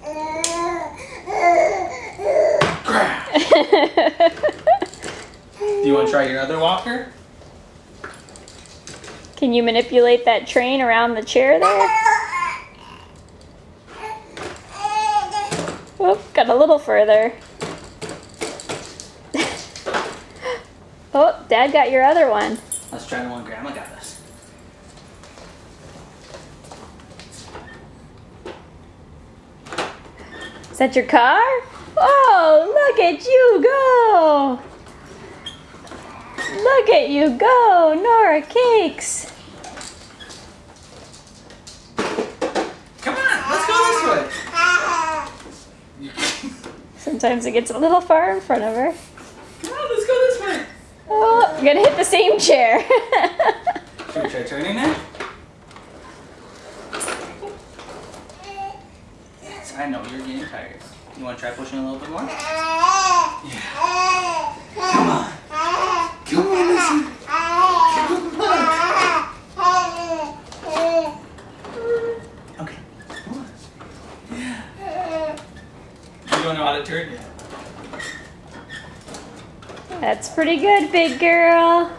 Do you want to try your other walker? Can you manipulate that train around the chair there? Oh, got a little further. Oh, Dad got your other one. Let's try the one Grandma got us. Is that your car? Oh, look at you go! Look at you go, Nora Cakes! Come on, let's go this way. Sometimes it gets a little far in front of her. Come on, let's go this way. Oh, you're gonna hit the same chair. Should we try turning it? Yes, I know, you're getting tired. You want to try pushing a little bit more? Yeah. Come on. Come on, listen. Come on. Okay. Come on. Yeah. You don't know how to turn yet. That's pretty good, big girl.